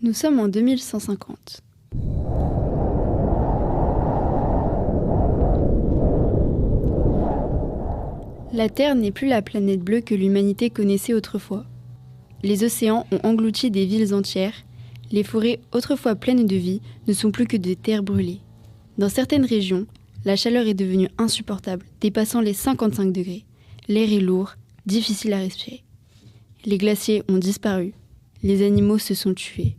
Nous sommes en 2150. La Terre n'est plus la planète bleue que l'humanité connaissait autrefois. Les océans ont englouti des villes entières. Les forêts, autrefois pleines de vie, ne sont plus que des terres brûlées. Dans certaines régions, la chaleur est devenue insupportable, dépassant les 55 degrés. L'air est lourd, difficile à respirer. Les glaciers ont disparu. Les animaux se sont tués.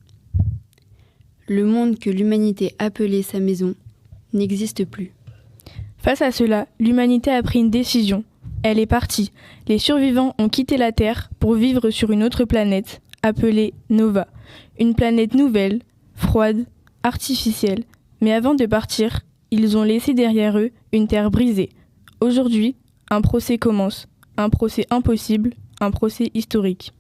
Le monde que l'humanité appelait sa maison n'existe plus. Face à cela, l'humanité a pris une décision. Elle est partie. Les survivants ont quitté la Terre pour vivre sur une autre planète, appelée Nova. Une planète nouvelle, froide, artificielle. Mais avant de partir, ils ont laissé derrière eux une Terre brisée. Aujourd'hui, un procès commence. Un procès impossible, un procès historique.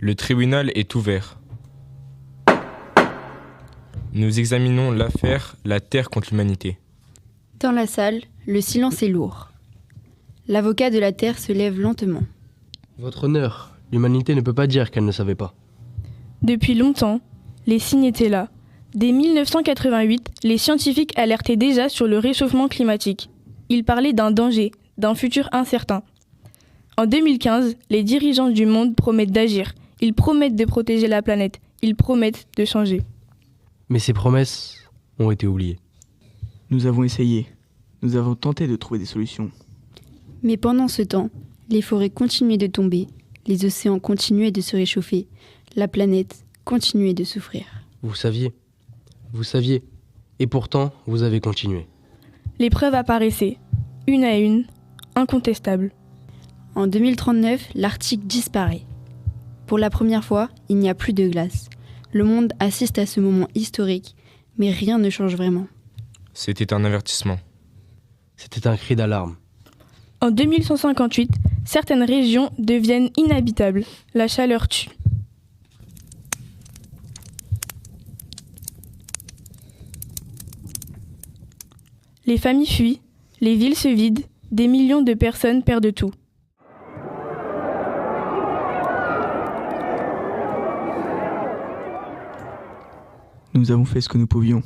Le tribunal est ouvert. Nous examinons l'affaire La Terre contre l'humanité. Dans la salle, le silence est lourd. L'avocat de la Terre se lève lentement. Votre honneur, l'humanité ne peut pas dire qu'elle ne savait pas. Depuis longtemps, les signes étaient là. Dès 1988, les scientifiques alertaient déjà sur le réchauffement climatique. Ils parlaient d'un danger, d'un futur incertain. En 2015, les dirigeants du monde promettent d'agir. Ils promettent de protéger la planète. Ils promettent de changer. Mais ces promesses ont été oubliées. Nous avons essayé. Nous avons tenté de trouver des solutions. Mais pendant ce temps, les forêts continuaient de tomber, les océans continuaient de se réchauffer, la planète continuait de souffrir. Vous saviez, et pourtant vous avez continué. Les preuves apparaissaient, une à une, incontestables. En 2039, l'Arctique disparaît. Pour la première fois, il n'y a plus de glace. Le monde assiste à ce moment historique, mais rien ne change vraiment. C'était un avertissement. C'était un cri d'alarme. En 2158, certaines régions deviennent inhabitables. La chaleur tue. Les familles fuient, les villes se vident, des millions de personnes perdent tout. Nous avons fait ce que nous pouvions.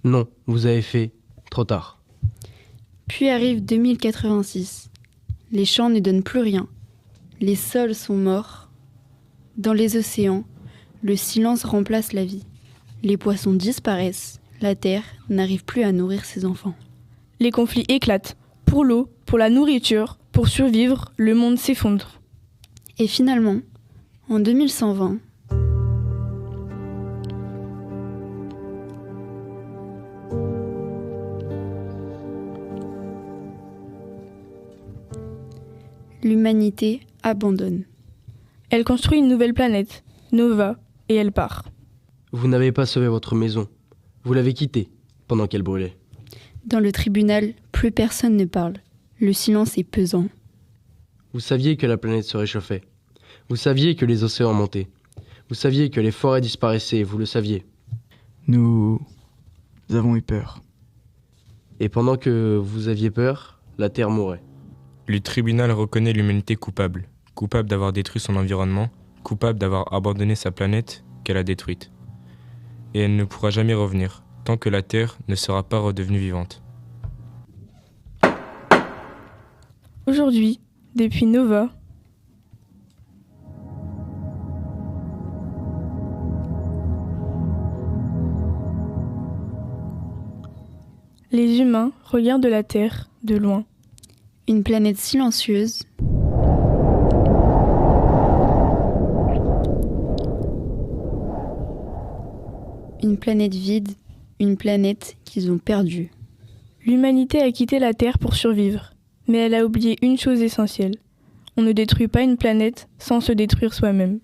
Non, vous avez fait trop tard. Puis arrive 2086. Les champs ne donnent plus rien. Les sols sont morts. Dans les océans, le silence remplace la vie. Les poissons disparaissent. La Terre n'arrive plus à nourrir ses enfants. Les conflits éclatent. Pour l'eau, pour la nourriture, pour survivre, le monde s'effondre. Et finalement, en 2120, l'humanité abandonne. Elle construit une nouvelle planète, Nova, et elle part. Vous n'avez pas sauvé votre maison. Vous l'avez quittée pendant qu'elle brûlait. Dans le tribunal, plus personne ne parle. Le silence est pesant. Vous saviez que la planète se réchauffait. Vous saviez que les océans montaient. Vous saviez que les forêts disparaissaient, vous le saviez. Nous avons eu peur. Et pendant que vous aviez peur, la Terre mourait. Le tribunal reconnaît l'humanité coupable. Coupable d'avoir détruit son environnement, coupable d'avoir abandonné sa planète qu'elle a détruite. Et elle ne pourra jamais revenir, tant que la Terre ne sera pas redevenue vivante. Aujourd'hui, depuis Nova, les humains regardent la Terre de loin. Une planète silencieuse. Une planète vide, une planète qu'ils ont perdue. L'humanité a quitté la Terre pour survivre, mais elle a oublié une chose essentielle. On ne détruit pas une planète sans se détruire soi-même.